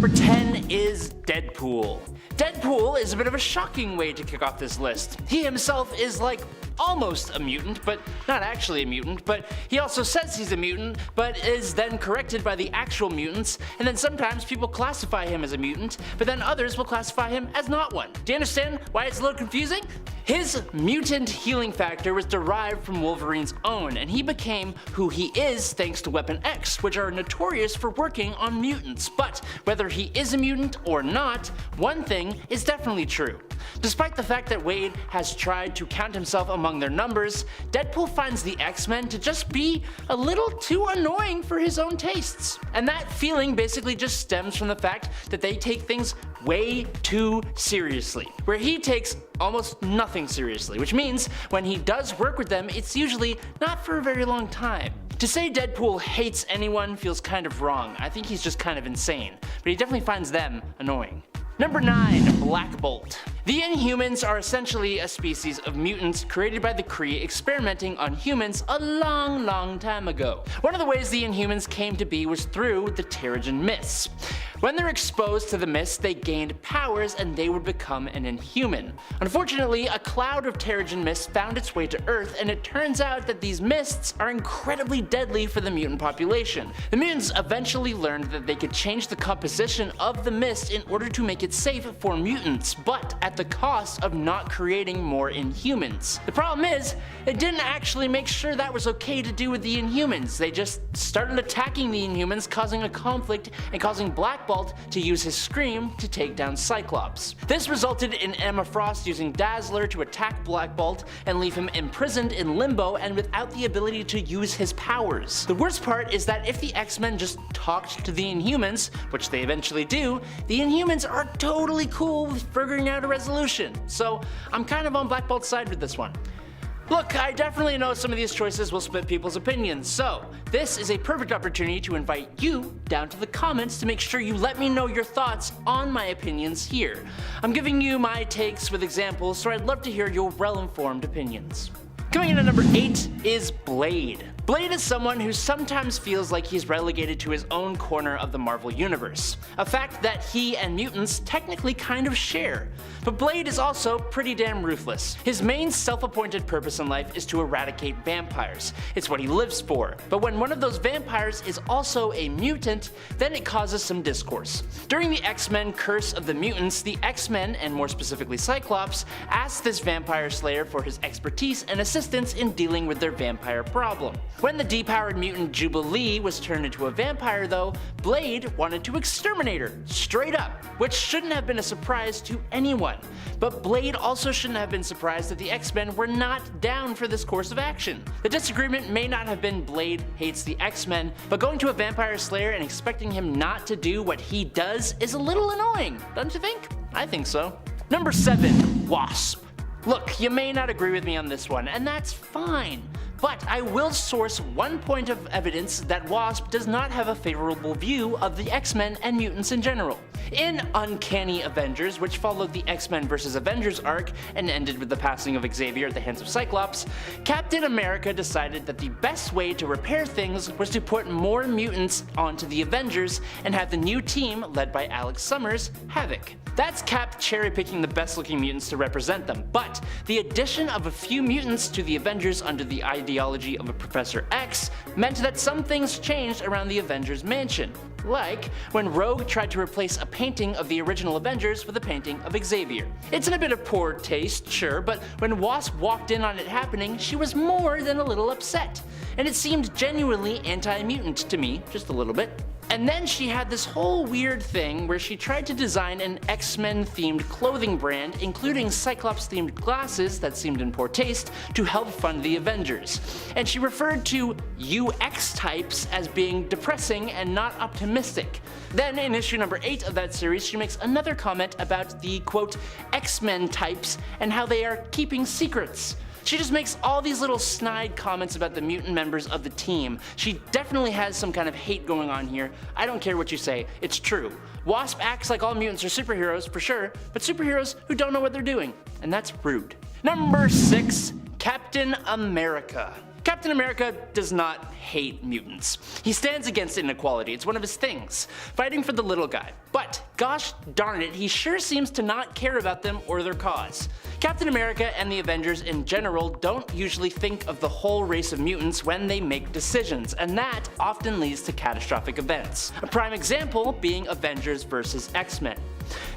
number 10 is Deadpool. Deadpool is a bit of a shocking way to kick off this list. He himself is like almost a mutant, but not actually a mutant, but he also says he's a mutant, but is then corrected by the actual mutants, and then sometimes people classify him as a mutant, but then others will classify him as not one. Do you understand why it's a little confusing? His mutant healing factor was derived from Wolverine's own, and he became who he is thanks to Weapon X, which are notorious for working on mutants. But whether he is a mutant or not, one thing is definitely true. Despite the fact that Wade has tried to count himself among their numbers, Deadpool finds the X-Men to just be a little too annoying for his own tastes. And that feeling basically just stems from the fact that they take things way too seriously, where he takes almost nothing seriously, which means when he does work with them, it's usually not for a very long time. To say Deadpool hates anyone feels kind of wrong. I think he's just kind of insane, but he definitely finds them annoying. Number 9, Black Bolt. The Inhumans are essentially a species of mutants created by the Kree experimenting on humans a long time ago. One of the ways the Inhumans came to be was through the Terrigen Mists. When they're exposed to the mist, they gained powers and they would become an Inhuman. Unfortunately, a cloud of Terrigen Mists found its way to Earth, and it turns out that these mists are incredibly deadly for the mutant population. The mutants eventually learned that they could change the composition of the mist in order to make it safe for mutants, but at the cost of not creating more Inhumans. The problem is, it didn't actually make sure that was okay to do with the Inhumans. They just started attacking the Inhumans, causing a conflict and causing Black Bolt to use his Scream to take down Cyclops. This resulted in Emma Frost using Dazzler to attack Black Bolt and leave him imprisoned in limbo and without the ability to use his powers. The worst part is that if the X-Men just talked to the Inhumans, which they eventually do, the Inhumans are totally cool with figuring out a resolution. So I'm kind of on Black Bolt's side with this one. Look, I definitely know some of these choices will split people's opinions, so this is a perfect opportunity to invite you down to the comments to make sure you let me know your thoughts on my opinions here. I'm giving you my takes with examples, so I'd love to hear your well-informed opinions. Coming in at number 8 is Blade. Blade is someone who sometimes feels like he's relegated to his own corner of the Marvel Universe, a fact that he and mutants technically kind of share. But Blade is also pretty damn ruthless. His main self-appointed purpose in life is to eradicate vampires. It's what he lives for. But when one of those vampires is also a mutant, then it causes some discourse. During the X-Men Curse of the Mutants, the X-Men, and more specifically Cyclops, asked this vampire slayer for his expertise and assistance in dealing with their vampire problem. When the depowered mutant Jubilee was turned into a vampire though, Blade wanted to exterminate her, straight up, which shouldn't have been a surprise to anyone. But Blade also shouldn't have been surprised that the X-Men were not down for this course of action. The disagreement may not have been Blade hates the X-Men, but going to a vampire slayer and expecting him not to do what he does is a little annoying, don't you think? I think so. Number 7, Wasp. Look, you may not agree with me on this one, and that's fine. But I will source one point of evidence that Wasp does not have a favorable view of the X-Men and mutants in general. In Uncanny Avengers, which followed the X-Men vs. Avengers arc and ended with the passing of Xavier at the hands of Cyclops, Captain America decided that the best way to repair things was to put more mutants onto the Avengers and have the new team, led by Alex Summers, Havoc. That's Cap cherry-picking the best-looking mutants to represent them, but the addition of a few mutants to the Avengers under the ideology of a Professor X meant that some things changed around the Avengers mansion. Like when Rogue tried to replace a painting of the original Avengers with a painting of Xavier. It's in a bit of poor taste, sure, but when Wasp walked in on it happening, she was more than a little upset. And it seemed genuinely anti-mutant to me, just a little bit. And then she had this whole weird thing where she tried to design an X-Men themed clothing brand, including Cyclops themed glasses that seemed in poor taste, to help fund the Avengers. And she referred to UX types as being depressing and not optimistic. Then in issue number 8 of that series, she makes another comment about the quote X-Men types and how they are keeping secrets. She just makes all these little snide comments about the mutant members of the team. She definitely has some kind of hate going on here. I don't care what you say, it's true. Wasp acts like all mutants are superheroes, for sure, but superheroes who don't know what they're doing, and that's rude. Number 6, Captain America. Captain America does not hate mutants. He stands against inequality, it's one of his things, fighting for the little guy. But gosh darn it, he sure seems to not care about them or their cause. Captain America and the Avengers in general don't usually think of the whole race of mutants when they make decisions, and that often leads to catastrophic events. A prime example being Avengers vs. X-Men.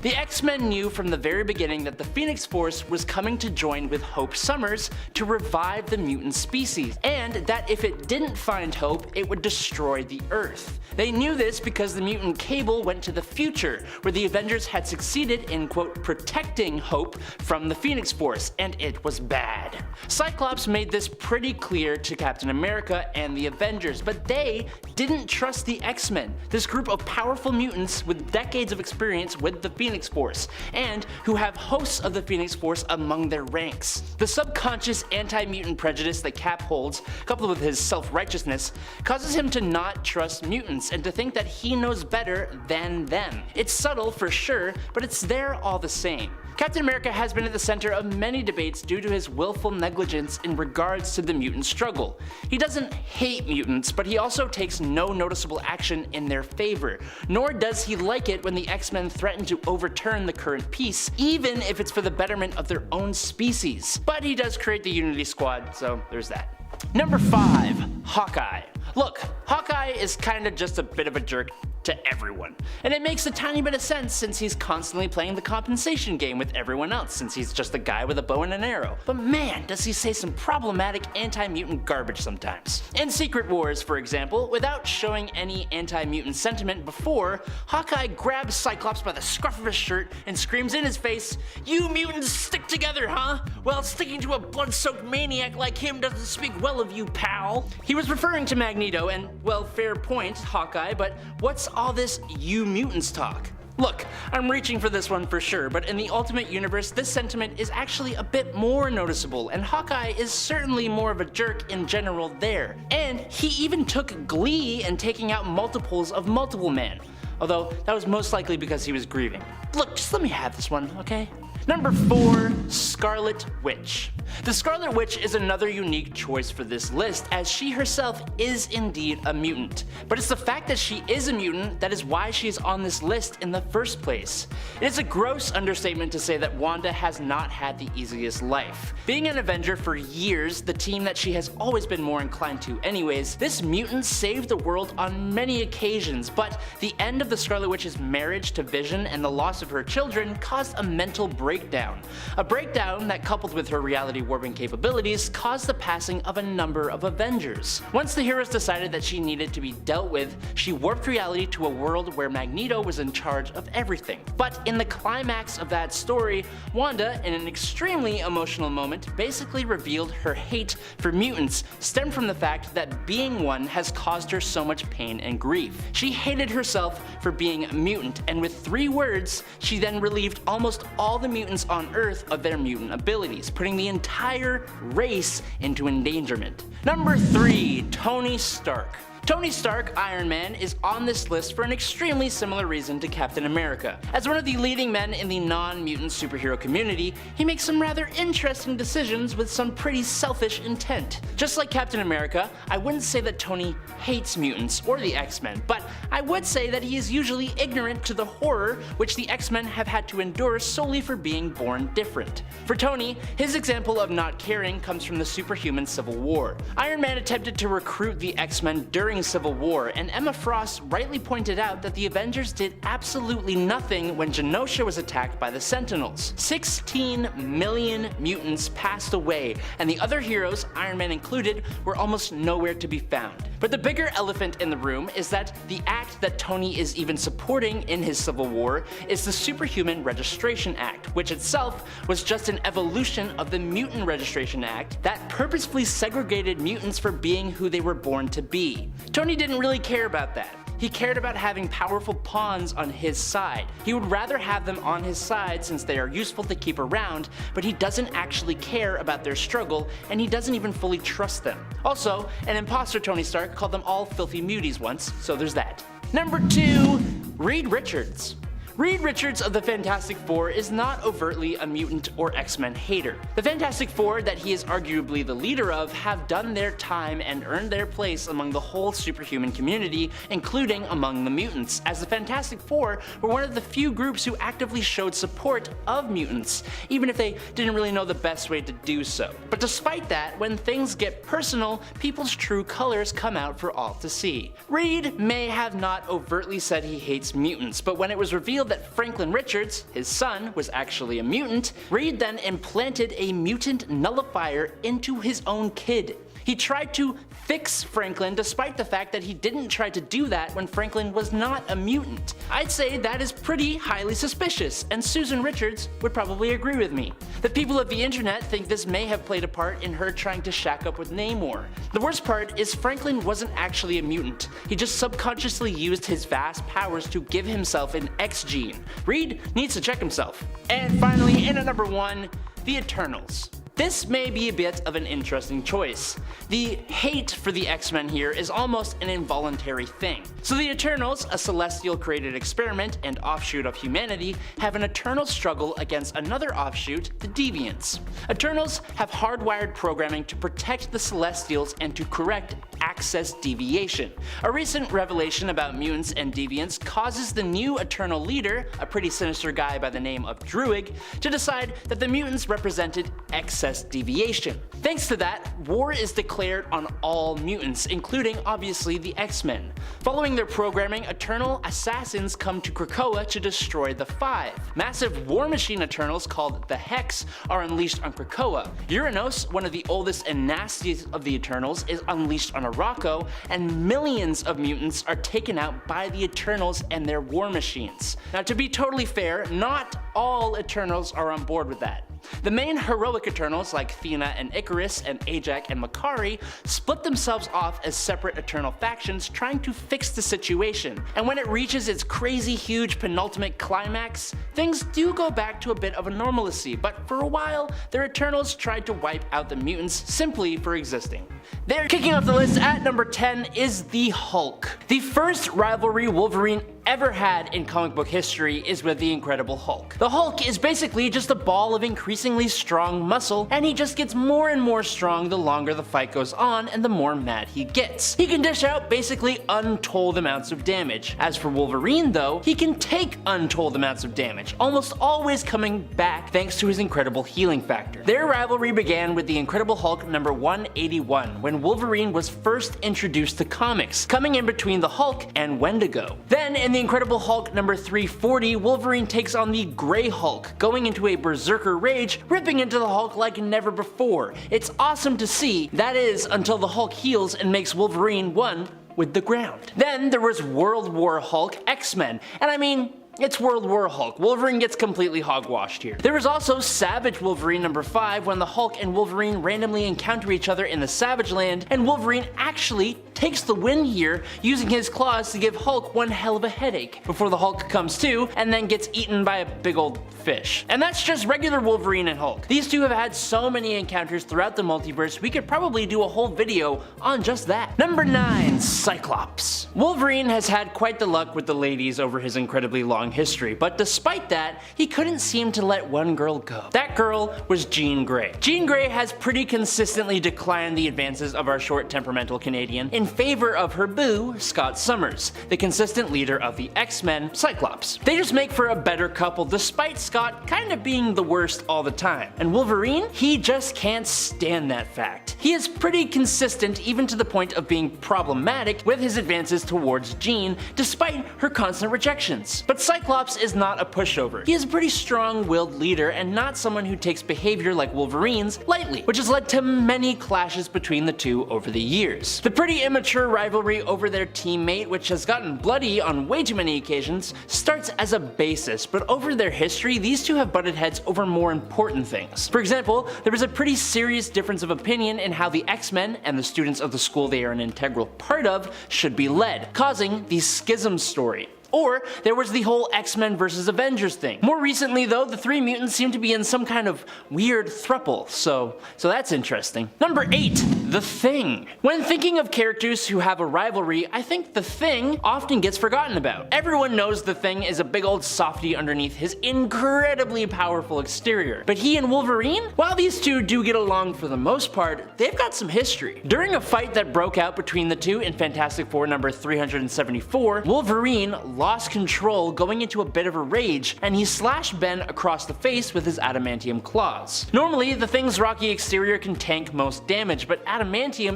The X-Men knew from the very beginning that the Phoenix Force was coming to join with Hope Summers to revive the mutant species, and that if it didn't find Hope, it would destroy the Earth. They knew this because the mutant Cable went to the future, where the Avengers had succeeded in, quote, protecting Hope from the Phoenix Force, and it was bad. Cyclops made this pretty clear to Captain America and the Avengers, but they didn't trust the X-Men, this group of powerful mutants with decades of experience with the Phoenix Force, and who have hosts of the Phoenix Force among their ranks. The subconscious anti-mutant prejudice that Cap holds, coupled with his self-righteousness, causes him to not trust mutants and to think that he knows better than them. It's subtle for sure, but it's there all the same. Captain America has been at the center of many debates due to his willful negligence in regards to the mutant struggle. He doesn't hate mutants, but he also takes no noticeable action in their favor, nor does he like it when the X-Men threaten to overturn the current peace, even if it's for the betterment of their own species. But he does create the Unity Squad, so there's that. Number 5. Hawkeye. Look, Hawkeye is kinda just a bit of a jerk to everyone. And it makes a tiny bit of sense since he's constantly playing the compensation game with everyone else, since he's just a guy with a bow and an arrow. But man, does he say some problematic anti-mutant garbage sometimes. In Secret Wars, for example, without showing any anti-mutant sentiment before, Hawkeye grabs Cyclops by the scruff of his shirt and screams in his face, "You mutants stick together, huh? Well, sticking to a blood-soaked maniac like him doesn't speak well of you, pal." He was referring to Magneto, and well, fair point, Hawkeye, but what's all this "you mutants" talk? Look, I'm reaching for this one for sure, but in the Ultimate Universe, this sentiment is actually a bit more noticeable, and Hawkeye is certainly more of a jerk in general there. And he even took glee in taking out multiples of Multiple Man, although that was most likely because he was grieving. Look, just let me have this one, okay? Number 4. Scarlet Witch. The Scarlet Witch is another unique choice for this list, as she herself is indeed a mutant. But it's the fact that she is a mutant that is why she is on this list in the first place. It is a gross understatement to say that Wanda has not had the easiest life. Being an Avenger for years, the team that she has always been more inclined to anyways, this mutant saved the world on many occasions, but the end of the Scarlet Witch's marriage to Vision and the loss of her children caused a mental breakdown. A breakdown that, coupled with her reality warping capabilities, caused the passing of a number of Avengers. Once the heroes decided that she needed to be dealt with, she warped reality to a world where Magneto was in charge of everything. But in the climax of that story, Wanda, in an extremely emotional moment, basically revealed her hate for mutants stemmed from the fact that being one has caused her so much pain and grief. She hated herself for being a mutant, and with 3 words, she then relieved almost all the mutants on Earth of their mutant abilities, putting the entire race into endangerment. Number 3. Tony Stark. Tony Stark, Iron Man, is on this list for an extremely similar reason to Captain America. As one of the leading men in the non-mutant superhero community, he makes some rather interesting decisions with some pretty selfish intent. Just like Captain America, I wouldn't say that Tony hates mutants or the X-Men, but I would say that he is usually ignorant to the horror which the X-Men have had to endure solely for being born different. For Tony, his example of not caring comes from the superhuman Civil War. Iron Man attempted to recruit the X-Men during Civil War, and Emma Frost rightly pointed out that the Avengers did absolutely nothing when Genosha was attacked by the Sentinels. 16 million mutants passed away, and the other heroes, Iron Man included, were almost nowhere to be found. But the bigger elephant in the room is that the act that Tony is even supporting in his Civil War is the Superhuman Registration Act, which itself was just an evolution of the Mutant Registration Act that purposefully segregated mutants for being who they were born to be. Tony didn't really care about that. He cared about having powerful pawns on his side. He would rather have them on his side since they are useful to keep around, but he doesn't actually care about their struggle, and he doesn't even fully trust them. Also, an imposter Tony Stark called them all filthy muties once, so there's that. Number 2. Reed Richards. Reed Richards of the Fantastic Four is not overtly a mutant or X-Men hater. The Fantastic Four, that he is arguably the leader of, have done their time and earned their place among the whole superhuman community, including among the mutants, as the Fantastic Four were one of the few groups who actively showed support of mutants, even if they didn't really know the best way to do so. But despite that, when things get personal, people's true colors come out for all to see. Reed may have not overtly said he hates mutants, but when it was revealed that Franklin Richards, his son, was actually a mutant, Reed then implanted a mutant nullifier into his own kid. He tried to fix Franklin despite the fact that he didn't try to do that when Franklin was not a mutant. I'd say that is pretty highly suspicious, and Susan Richards would probably agree with me. The people of the internet think this may have played a part in her trying to shack up with Namor. The worst part is Franklin wasn't actually a mutant. He just subconsciously used his vast powers to give himself an X gene. Reed needs to check himself. And finally, in at number 1, the Eternals. This may be a bit of an interesting choice. The hate for the X-Men here is almost an involuntary thing. So the Eternals, a celestial created experiment and offshoot of humanity, have an eternal struggle against another offshoot, the Deviants. Eternals have hardwired programming to protect the Celestials and to correct access deviation. A recent revelation about mutants and deviants causes the new Eternal leader, a pretty sinister guy by the name of Druig, to decide that the mutants represented excess deviation. Thanks to that, war is declared on all mutants, including obviously the X-Men. Following their programming, Eternal assassins come to Krakoa to destroy the Five. Massive War Machine Eternals called the Hex are unleashed on Krakoa. Uranos, one of the oldest and nastiest of the Eternals, is unleashed on Arakko, and millions of mutants are taken out by the Eternals and their war machines. Now, to be totally fair, not all Eternals are on board with that. The main heroic Eternals like Thena and Icarus and Ajak and Makari split themselves off as separate Eternal factions trying to fix the situation, and when it reaches its crazy huge penultimate climax, things do go back to a bit of a normalcy, but for a while, their Eternals tried to wipe out the mutants simply for existing. They're kicking off the list at number 10 is the Hulk. The first rivalry Wolverine ever had in comic book history is with the Incredible Hulk. The Hulk is basically just a ball of increasingly strong muscle, and he just gets more and more strong the longer the fight goes on and the more mad he gets. He can dish out basically untold amounts of damage. As for Wolverine though, he can take untold amounts of damage, almost always coming back thanks to his incredible healing factor. Their rivalry began with the Incredible Hulk number 181, when Wolverine was first introduced to comics, coming in between the Hulk and Wendigo. Then in the Incredible Hulk number 340, Wolverine takes on the Grey Hulk, going into a berserker rage, ripping into the Hulk like never before. It's awesome to see, that is, until the Hulk heals and makes Wolverine one with the ground. Then there was World War Hulk X-Men, and I mean, it's World War Hulk. Wolverine gets completely hogwashed here. There was also Savage Wolverine number 5, when the Hulk and Wolverine randomly encounter each other in the Savage Land, and Wolverine actually takes the win here, using his claws to give Hulk one hell of a headache, before the Hulk comes to, and then gets eaten by a big old fish. And that's just regular Wolverine and Hulk. These two have had so many encounters throughout the multiverse, we could probably do a whole video on just that. Number 9, Cyclops. Wolverine has had quite the luck with the ladies over his incredibly long history, but despite that, he couldn't seem to let one girl go. That girl was Jean Grey. Jean Grey has pretty consistently declined the advances of our short temperamental Canadian in favor of her boo, Scott Summers, the consistent leader of the X-Men, Cyclops. They just make for a better couple despite Scott kind of being the worst all the time. And Wolverine? He just can't stand that fact. He is pretty consistent, even to the point of being problematic with his advances towards Jean, despite her constant rejections. But Cyclops is not a pushover. He is a pretty strong-willed leader and not someone who takes behavior like Wolverine's lightly, which has led to many clashes between the two over the years. The pretty immature rivalry over their teammate, which has gotten bloody on way too many occasions, starts as a basis, but over their history, these two have butted heads over more important things. For example, there was a pretty serious difference of opinion in how the X-Men and the students of the school they are an integral part of should be led, causing the Schism story. Or there was the whole X-Men versus Avengers thing. More recently though, the three mutants seem to be in some kind of weird throuple, so that's interesting. Number 8, The Thing. When thinking of characters who have a rivalry, I think The Thing often gets forgotten about. Everyone knows The Thing is a big old softie underneath his incredibly powerful exterior. But he and Wolverine? While these two do get along for the most part, they've got some history. During a fight that broke out between the two in Fantastic Four number 374, Wolverine lost control going into a bit of a rage, and he slashed Ben across the face with his adamantium claws. Normally, The Thing's rocky exterior can tank most damage, but adamantium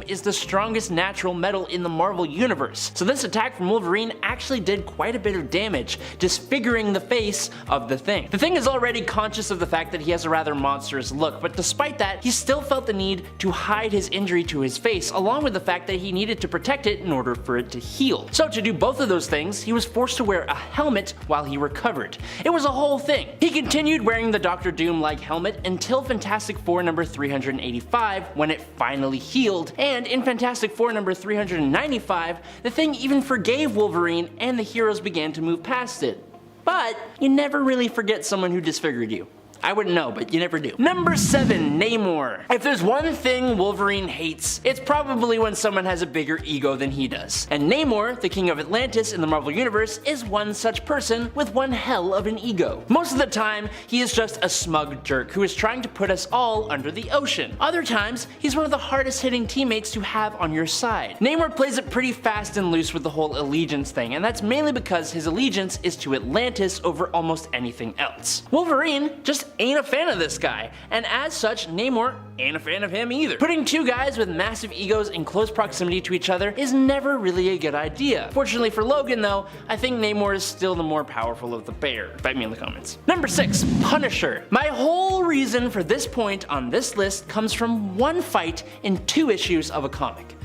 is the strongest natural metal in the Marvel Universe, so this attack from Wolverine actually did quite a bit of damage, disfiguring the face of The Thing. The Thing is already conscious of the fact that he has a rather monstrous look, but despite that, he still felt the need to hide his injury to his face, along with the fact that he needed to protect it in order for it to heal. So to do both of those things, he was forced to wear a helmet while he recovered. It was a whole thing. He continued wearing the Doctor Doom-like helmet until Fantastic Four number 385, when it finally healed, and in Fantastic Four number 395, The Thing even forgave Wolverine and the heroes began to move past it. But you never really forget someone who disfigured you. I wouldn't know, but you never do. Number 7, Namor. If there's one thing Wolverine hates, it's probably when someone has a bigger ego than he does. And Namor, the king of Atlantis in the Marvel Universe, is one such person with one hell of an ego. Most of the time, he is just a smug jerk who is trying to put us all under the ocean. Other times, he's one of the hardest hitting teammates to have on your side. Namor plays it pretty fast and loose with the whole allegiance thing, and that's mainly because his allegiance is to Atlantis over almost anything else. Wolverine just ain't a fan of this guy, and as such, Namor ain't a fan of him either. Putting two guys with massive egos in close proximity to each other is never really a good idea. Fortunately for Logan though, I think Namor is still the more powerful of the pair. Fight me in the comments. Number 6, Punisher. My whole reason for this point on this list comes from one fight in 2 issues of a comic.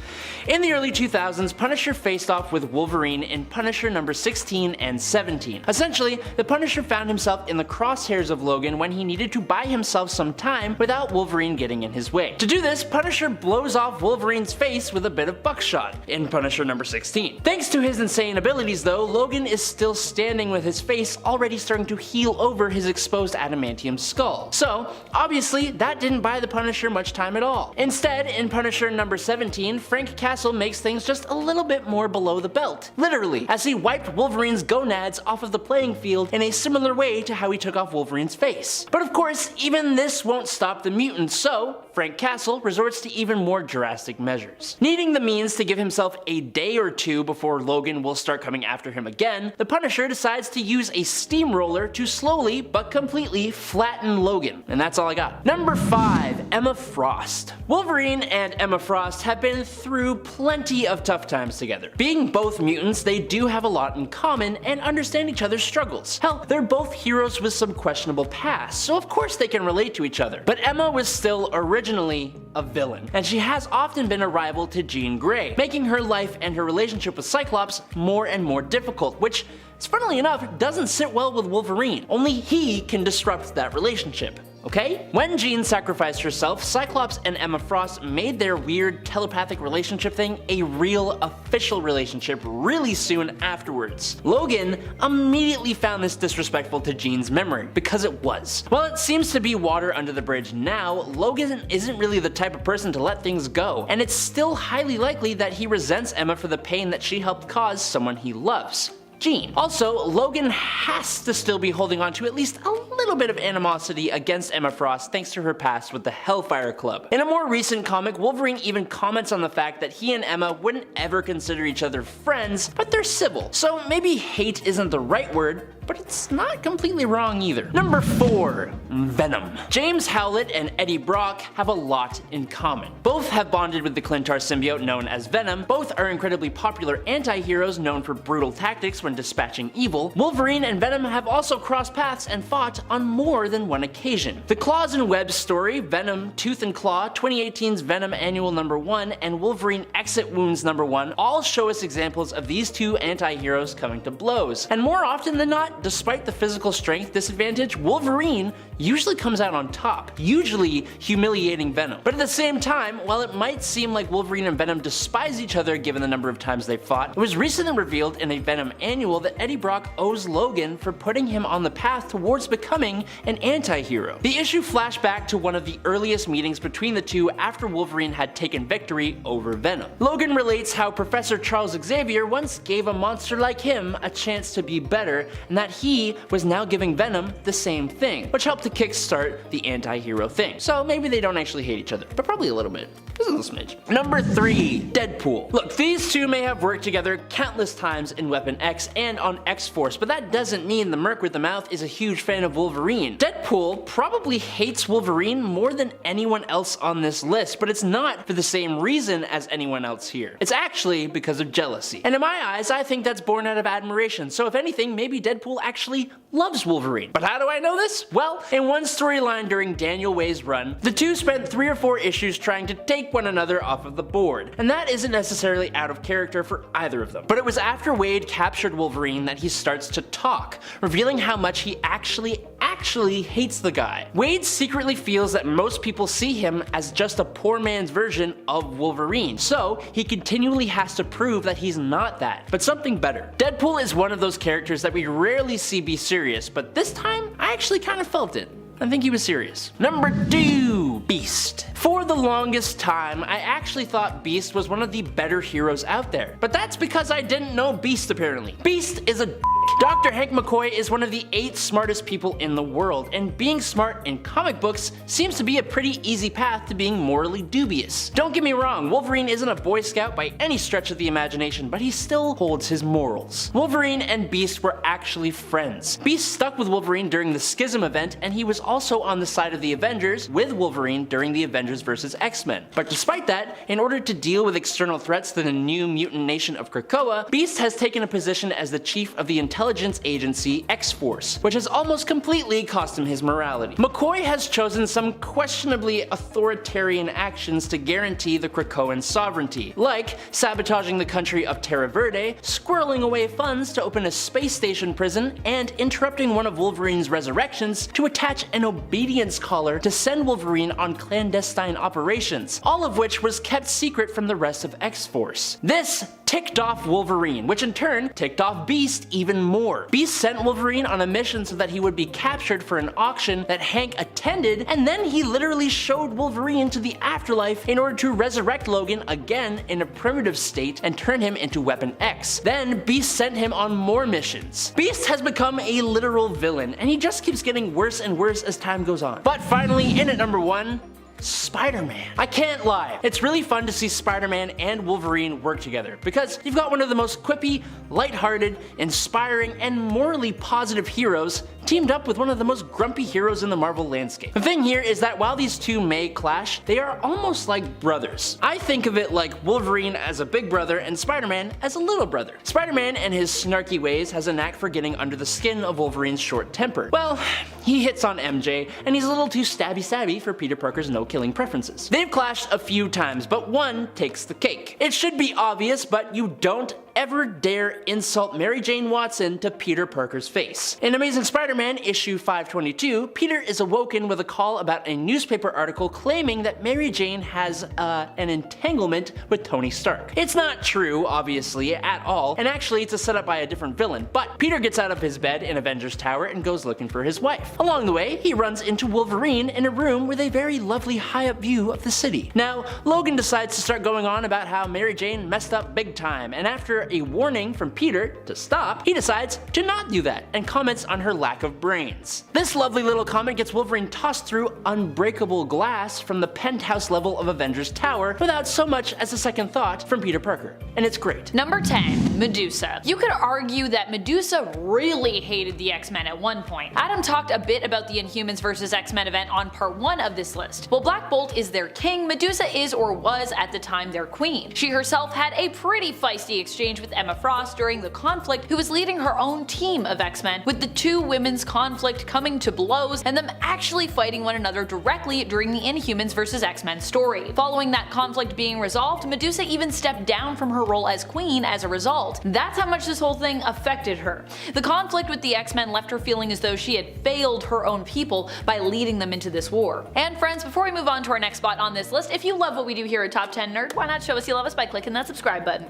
In the early 2000s, Punisher faced off with Wolverine in Punisher number 16 and 17. Essentially, the Punisher found himself in the crosshairs of Logan when he needed to buy himself some time without Wolverine getting in his way. To do this, Punisher blows off Wolverine's face with a bit of buckshot in Punisher number 16. Thanks to his insane abilities though, Logan is still standing with his face already starting to heal over his exposed adamantium skull. So, obviously, that didn't buy the Punisher much time at all. Instead, in Punisher number 17, Frank Castle makes things just a little bit more below the belt. Literally, as he wiped Wolverine's gonads off of the playing field in a similar way to how he took off Wolverine's face. But of course, even this won't stop the mutants, so Frank Castle resorts to even more drastic measures. Needing the means to give himself a day or two before Logan will start coming after him again, the Punisher decides to use a steamroller to slowly but completely flatten Logan. And that's all I got. Number 5, Emma Frost. Wolverine and Emma Frost have been through plenty of tough times together. Being both mutants, they do have a lot in common and understand each other's struggles. Hell, they're both heroes with some questionable past, so of course they can relate to each other. But Emma was still originally a villain, and she has often been a rival to Jean Grey, making her life and her relationship with Cyclops more and more difficult, which, funnily enough, doesn't sit well with Wolverine. Only he can disrupt that relationship. Okay? When Jean sacrificed herself, Cyclops and Emma Frost made their weird telepathic relationship thing a real official relationship really soon afterwards. Logan immediately found this disrespectful to Jean's memory, because it was. While it seems to be water under the bridge now, Logan isn't really the type of person to let things go, and it's still highly likely that he resents Emma for the pain that she helped cause someone he loves. Jean. Also, Logan has to still be holding on to at least a little bit of animosity against Emma Frost thanks to her past with the Hellfire Club. In a more recent comic, Wolverine even comments on the fact that he and Emma wouldn't ever consider each other friends, but they're civil. So maybe hate isn't the right word, but it's not completely wrong either. Number 4, Venom. James Howlett and Eddie Brock have a lot in common. Both have bonded with the Clintar symbiote known as Venom, both are incredibly popular anti-heroes known for brutal tactics when dispatching evil. Wolverine and Venom have also crossed paths and fought on more than one occasion. The Claws and Webs story, Venom, Tooth and Claw, 2018's Venom Annual number 1, and Wolverine Exit Wounds number 1 all show us examples of these two anti-heroes coming to blows. And more often than not, despite the physical strength disadvantage, Wolverine usually comes out on top, usually humiliating Venom. But at the same time, while it might seem like Wolverine and Venom despise each other given the number of times they fought, it was recently revealed in a Venom annual that Eddie Brock owes Logan for putting him on the path towards becoming an anti-hero. The issue flashed back to one of the earliest meetings between the two after Wolverine had taken victory over Venom. Logan relates how Professor Charles Xavier once gave a monster like him a chance to be better, and that he was now giving Venom the same thing, which helped to kickstart the anti-hero thing. So maybe they don't actually hate each other, but probably a little bit. Just a little smidge. Number 3, Deadpool. Look, these two may have worked together countless times in Weapon X and on X-Force, but that doesn't mean the Merc with the Mouth is a huge fan of Wolverine. Deadpool probably hates Wolverine more than anyone else on this list, but it's not for the same reason as anyone else here. It's actually because of jealousy. And in my eyes, I think that's born out of admiration, so if anything, maybe Deadpool actually loves Wolverine. But how do I know this? Well, in one storyline during Daniel Way's run, the two spent 3 or 4 issues trying to take one another off of the board, and that isn't necessarily out of character for either of them. But it was after Wade captured Wolverine that he starts to talk, revealing how much he actually hates the guy. Wade secretly feels that most people see him as just a poor man's version of Wolverine, so he continually has to prove that he's not that, but something better. Deadpool is one of those characters that we rarely see be serious, but this time, I actually kind of felt it. I think he was serious. Number 2, Beast. For the longest time, I actually thought Beast was one of the better heroes out there, but that's because I didn't know Beast apparently. Beast is a Dr. Hank McCoy is one of the 8 smartest people in the world, and being smart in comic books seems to be a pretty easy path to being morally dubious. Don't get me wrong, Wolverine isn't a Boy Scout by any stretch of the imagination, but he still holds his morals. Wolverine and Beast were actually friends. Beast stuck with Wolverine during the Schism event, and he was also on the side of the Avengers with Wolverine during the Avengers vs. X-Men. But despite that, in order to deal with external threats to the new mutant nation of Krakoa, Beast has taken a position as the chief of the intelligence agency X-Force, which has almost completely cost him his morality. McCoy has chosen some questionably authoritarian actions to guarantee the Krakoan sovereignty, like sabotaging the country of Terra Verde, squirreling away funds to open a space station prison, and interrupting one of Wolverine's resurrections to attach an obedience collar to send Wolverine on clandestine operations, all of which was kept secret from the rest of X-Force. This ticked off Wolverine, which in turn ticked off Beast even more. Beast sent Wolverine on a mission so that he would be captured for an auction that Hank attended, and then he literally showed Wolverine to the afterlife in order to resurrect Logan again in a primitive state and turn him into Weapon X. Then Beast sent him on more missions. Beast has become a literal villain, and he just keeps getting worse and worse as time goes on. But finally, in at number 1, Spider-Man. I can't lie, it's really fun to see Spider-Man and Wolverine work together, because you've got one of the most quippy, lighthearted, inspiring, and morally positive heroes teamed up with one of the most grumpy heroes in the Marvel landscape. The thing here is that while these two may clash, they are almost like brothers. I think of it like Wolverine as a big brother and Spider-Man as a little brother. Spider-Man and his snarky ways has a knack for getting under the skin of Wolverine's short temper. Well, he hits on MJ, and he's a little too stabby for Peter Parker's no-killing preferences. They've clashed a few times, but one takes the cake. It should be obvious, but you don't ever dare insult Mary Jane Watson to Peter Parker's face. In Amazing Spider-Man issue 522, Peter is awoken with a call about a newspaper article claiming that Mary Jane has an entanglement with Tony Stark. It's not true, obviously, at all, and actually it's a setup by a different villain, but Peter gets out of his bed in Avengers Tower and goes looking for his wife. Along the way, he runs into Wolverine in a room with a very lovely high-up view of the city. Now, Logan decides to start going on about how Mary Jane messed up big time, and after a warning from Peter to stop, he decides to not do that and comments on her lack of brains. This lovely little comment gets Wolverine tossed through unbreakable glass from the penthouse level of Avengers Tower without so much as a second thought from Peter Parker, and it's great. Number 10, Medusa. You could argue that Medusa really hated the X-Men at one point. Adam talked a bit about the Inhumans vs. X-Men event on part 1 of this list. While Black Bolt is their king, Medusa is or was at the time their queen. She herself had a pretty feisty exchange exchange with Emma Frost during the conflict, who was leading her own team of X-Men, with the two women's conflict coming to blows and them actually fighting one another directly during the Inhumans vs. X-Men story. Following that conflict being resolved, Medusa even stepped down from her role as Queen as a result. That's how much this whole thing affected her. The conflict with the X-Men left her feeling as though she had failed her own people by leading them into this war. And friends, before we move on to our next spot on this list, if you love what we do here at Top 10 Nerd, why not show us you love us by clicking that subscribe button?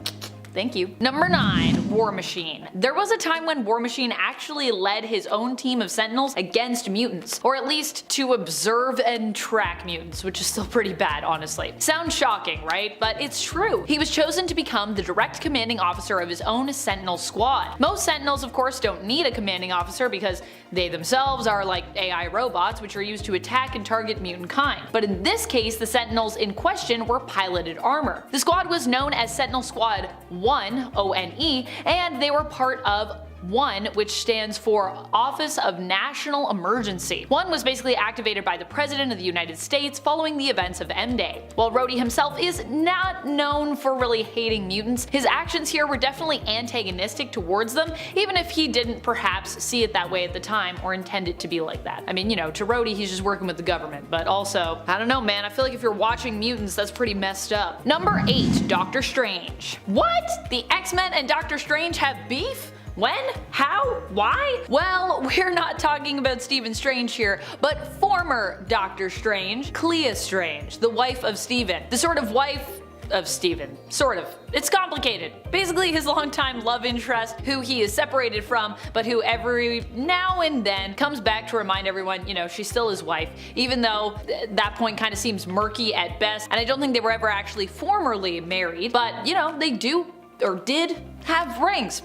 Thank you. Number 9. War Machine. There was a time when War Machine actually led his own team of Sentinels against mutants, or at least to observe and track mutants, which is still pretty bad, honestly. Sounds shocking, right? But it's true. He was chosen to become the direct commanding officer of his own Sentinel squad. Most Sentinels, of course, don't need a commanding officer because they themselves are like AI robots, which are used to attack and target mutant kind. But in this case, the Sentinels in question were piloted armor. The squad was known as Sentinel Squad 1, ONE, and they were part of 1, which stands for Office of National Emergency. 1 was basically activated by the President of the United States following the events of M-Day. While Rhodey himself is not known for really hating mutants, his actions here were definitely antagonistic towards them, even if he didn't perhaps see it that way at the time or intend it to be like that. I mean, you know, to Rhodey he's just working with the government, but also, I don't know man, I feel like if you're watching mutants that's pretty messed up. Number 8. Doctor Strange. What? The X-Men and Doctor Strange have beef? When? How? Why? Well, we're not talking about Stephen Strange here, but former Doctor Strange, Clea Strange, the wife of Stephen. The sort of wife of Stephen. Sort of. It's complicated. Basically his longtime love interest, who he is separated from, but who every now and then comes back to remind everyone, you know, she's still his wife, even though that point kind of seems murky at best, and I don't think they were ever actually formally married, but you know, they do, or did, have rings.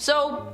So,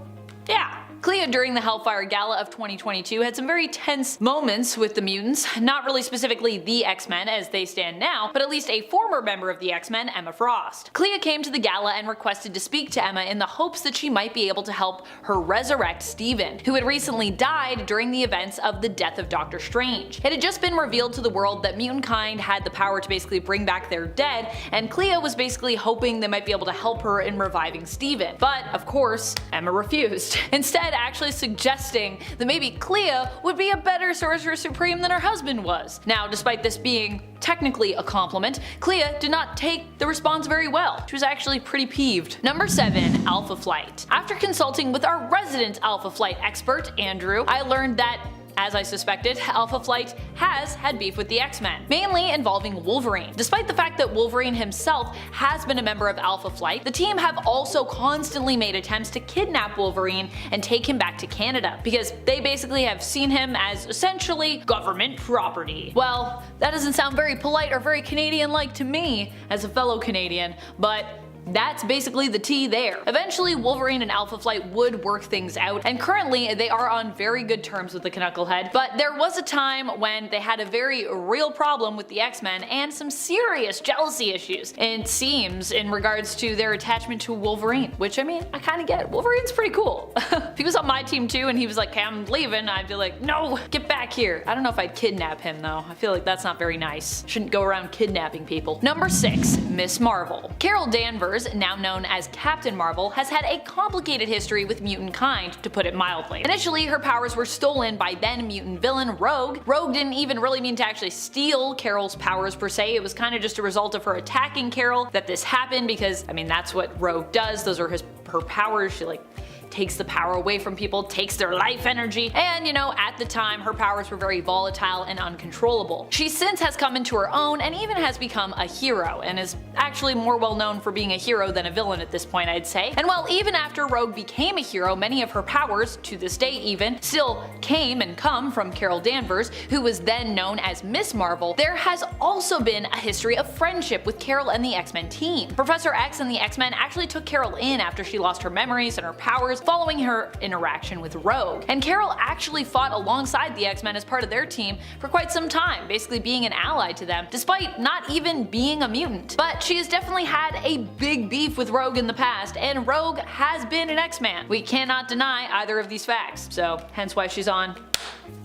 yeah. Clea during the Hellfire Gala of 2022 had some very tense moments with the mutants, not really specifically the X-Men as they stand now, but at least a former member of the X-Men, Emma Frost. Clea came to the gala and requested to speak to Emma in the hopes that she might be able to help her resurrect Stephen, who had recently died during the events of the death of Doctor Strange. It had just been revealed to the world that mutant kind had the power to basically bring back their dead, and Clea was basically hoping they might be able to help her in reviving Stephen. But, of course, Emma refused. Instead, actually suggesting that maybe Clea would be a better Sorcerer Supreme than her husband was. Now, despite this being technically a compliment, Clea did not take the response very well. She was actually pretty peeved. Number 7. Alpha Flight. After consulting with our resident Alpha Flight expert, Andrew, I learned that, as I suspected, Alpha Flight has had beef with the X-Men, mainly involving Wolverine. Despite the fact that Wolverine himself has been a member of Alpha Flight, the team have also constantly made attempts to kidnap Wolverine and take him back to Canada, because they basically have seen him as essentially government property. Well, that doesn't sound very polite or very Canadian-like to me as a fellow Canadian, but that's basically the tea there. Eventually, Wolverine and Alpha Flight would work things out, and currently they are on very good terms with the Knucklehead, but there was a time when they had a very real problem with the X-Men and some serious jealousy issues, it seems, in regards to their attachment to Wolverine, which I mean, I kinda get. Wolverine's pretty cool. If he was on my team too and he was like, "Hey, I'm leaving," I'd be like, "No, get back here." I don't know if I'd kidnap him though. I feel like that's not very nice. Shouldn't go around kidnapping people. Number 6. Miss Marvel. Carol Danvers, now known as Captain Marvel, has had a complicated history with mutant kind, to put it mildly. Initially, her powers were stolen by then mutant villain Rogue. Rogue didn't even really mean to actually steal Carol's powers per se, it was kind of just a result of her attacking Carol that this happened, because I mean that's what Rogue does, those are her powers, she like takes the power away from people, takes their life energy, and you know, at the time her powers were very volatile and uncontrollable. She since has come into her own and even has become a hero, and is actually more well known for being a hero than a villain at this point, I'd say. And while even after Rogue became a hero, many of her powers, to this day even, still came and come from Carol Danvers, who was then known as Miss Marvel, there has also been a history of friendship with Carol and the X-Men team. Professor X and the X-Men actually took Carol in after she lost her memories and her powers following her interaction with Rogue. And Carol actually fought alongside the X-Men as part of their team for quite some time, basically being an ally to them, despite not even being a mutant. But she has definitely had a big beef with Rogue in the past, and Rogue has been an X-Man. We cannot deny either of these facts, so hence why she's on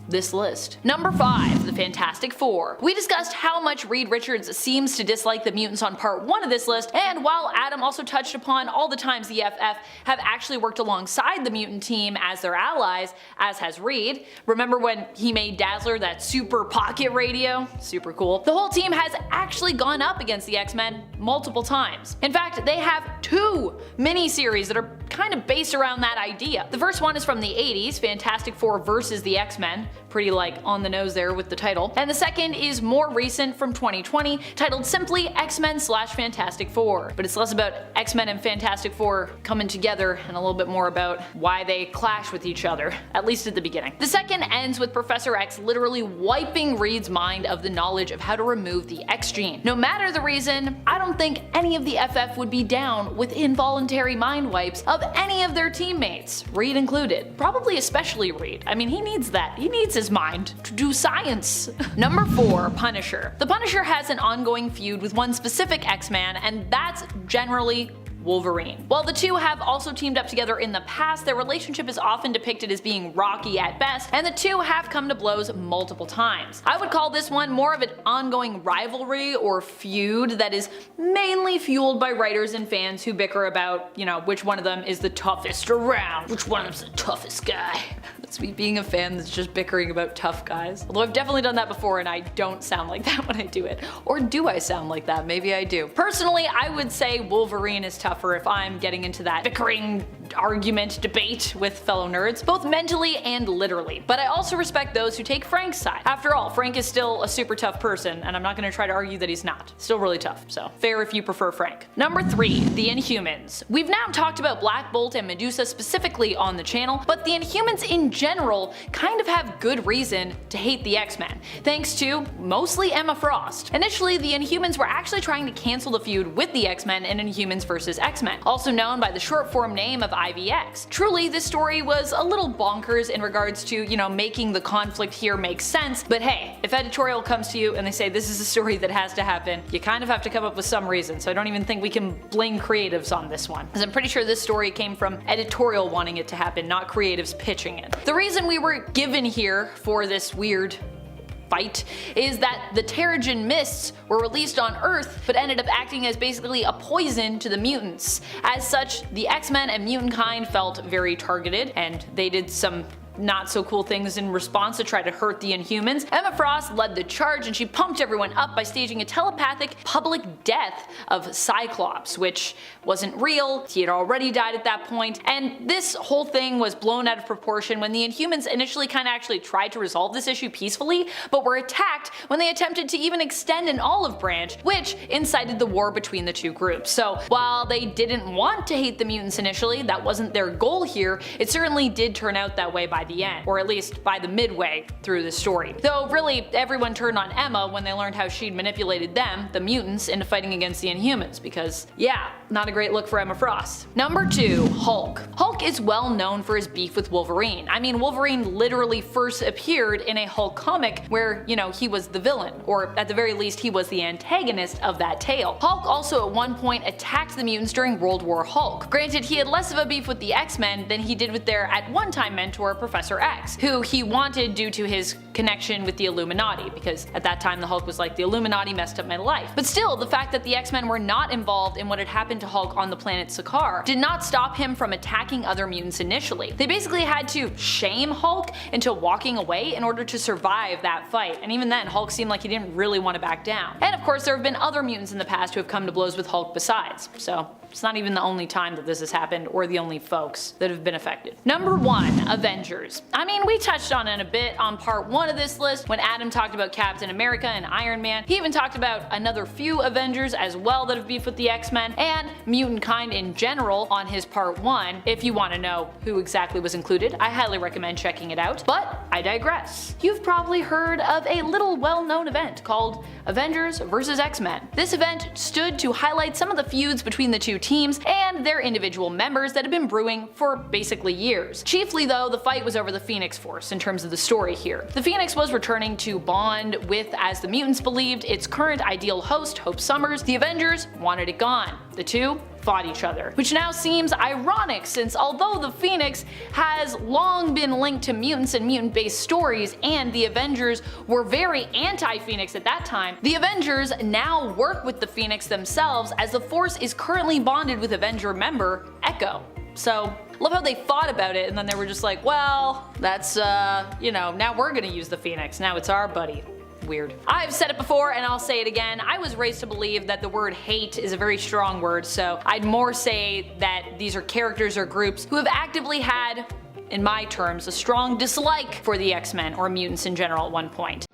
this list. Number 5, the Fantastic Four. We discussed how much Reed Richards seems to dislike the mutants on part 1 of this list, and while Adam also touched upon all the times the FF have actually worked alongside the mutant team as their allies, as has Reed. Remember when he made Dazzler that super pocket radio? Super cool. The whole team has actually gone up against the X-Men multiple times. In fact, they have 2 miniseries that are kind of based around that idea. The first one is from the 80s, Fantastic Four versus the X-Men, pretty like on the nose there with the title, and the second is more recent from 2020, titled simply X-Men/Fantastic Four. But it's less about X-Men and Fantastic Four coming together and a little bit more about why they clash with each other, at least at the beginning. The second ends with Professor X literally wiping Reed's mind of the knowledge of how to remove the X gene. No matter the reason, I don't think any of the FF would be down with involuntary mind wipes of any of their teammates, Reed included. Probably especially Reed. I mean, he needs that. He needs his mind to do science. Number 4, Punisher. The Punisher has an ongoing feud with one specific X-Man, and that's generally Wolverine. While the two have also teamed up together in the past, their relationship is often depicted as being rocky at best, and the two have come to blows multiple times. I would call this one more of an ongoing rivalry or feud that is mainly fueled by writers and fans who bicker about, which one of them is the toughest around, which one of them's the toughest guy. That's me being a fan that's just bickering about tough guys. Although I've definitely done that before and I don't sound like that when I do it. Or do I sound like that? Maybe I do. Personally, I would say Wolverine is tougher if I'm getting into that bickering argument debate with fellow nerds, both mentally and literally. But I also respect those who take Frank's side. After all, Frank is still a super tough person, and I'm not going to try to argue that he's not. Still really tough, so fair if you prefer Frank. Number 3, the Inhumans. We've now talked about Black Bolt and Medusa specifically on the channel, but the Inhumans in general kind of have good reason to hate the X-Men, thanks to mostly Emma Frost. Initially, the Inhumans were actually trying to cancel the feud with the X-Men in Inhumans vs. X-Men, also known by the short form name of IVX. Truly, this story was a little bonkers in regards to, making the conflict here make sense, but hey, if editorial comes to you and they say this is a story that has to happen, you kind of have to come up with some reason, so I don't even think we can blame creatives on this one, because I'm pretty sure this story came from editorial wanting it to happen, not creatives pitching it. The reason we were given here for this weird fight is that the Terrigen mists were released on Earth but ended up acting as basically a poison to the mutants. As such, the X-Men and mutant kind felt very targeted, and they did some not so cool things in response to try to hurt the Inhumans. Emma Frost led the charge and she pumped everyone up by staging a telepathic public death of Cyclops, which wasn't real, he had already died at that point, and this whole thing was blown out of proportion when the Inhumans initially actually tried to resolve this issue peacefully, but were attacked when they attempted to even extend an olive branch, which incited the war between the two groups. So while they didn't want to hate the mutants initially, that wasn't their goal here, it certainly did turn out that way by the end, or at least by the midway through the story. Though really, everyone turned on Emma when they learned how she'd manipulated them, the mutants, into fighting against the Inhumans, because yeah, not a great look for Emma Frost. Number 2, Hulk. Hulk is well known for his beef with Wolverine. I mean, Wolverine literally first appeared in a Hulk comic where, he was the villain, or at the very least he was the antagonist of that tale. Hulk also at one point attacked the mutants during World War Hulk. Granted, he had less of a beef with the X-Men than he did with their at one time mentor Professor X, who he wanted due to his connection with the Illuminati, because at that time the Hulk was like, the Illuminati messed up my life. But still, the fact that the X-Men were not involved in what had happened to Hulk on the planet Sakaar did not stop him from attacking other mutants initially. They basically had to shame Hulk into walking away in order to survive that fight, and even then Hulk seemed like he didn't really want to back down. And of course there have been other mutants in the past who have come to blows with Hulk besides, so it's not even the only time that this has happened or the only folks that have been affected. Number 1, Avengers. I mean, we touched on it a bit on part 1 of this list when Adam talked about Captain America and Iron Man. He even talked about another few Avengers as well that have beef with the X-Men and mutant kind in general on his part 1. If you want to know who exactly was included, I highly recommend checking it out, but I digress. You've probably heard of a little well-known event called Avengers vs. X-Men. This event stood to highlight some of the feuds between the two teams and their individual members that have been brewing for basically years. Chiefly though, the fight was over the Phoenix Force in terms of the story here. The Phoenix was returning to bond with, as the mutants believed, its current ideal host, Hope Summers. The Avengers wanted it gone. The two fought each other. Which now seems ironic, since although the Phoenix has long been linked to mutants and mutant-based stories, and the Avengers were very anti-Phoenix at that time, the Avengers now work with the Phoenix themselves, as the Force is currently bonded with Avenger member Echo. So, love how they thought about it and then they were just like, well, that's you know, now we're gonna use the Phoenix, now it's our buddy. Weird. I've said it before and I'll say it again, I was raised to believe that the word hate is a very strong word, so I'd more say that these are characters or groups who have actively had, in my terms, a strong dislike for the X-Men or mutants in general at one point.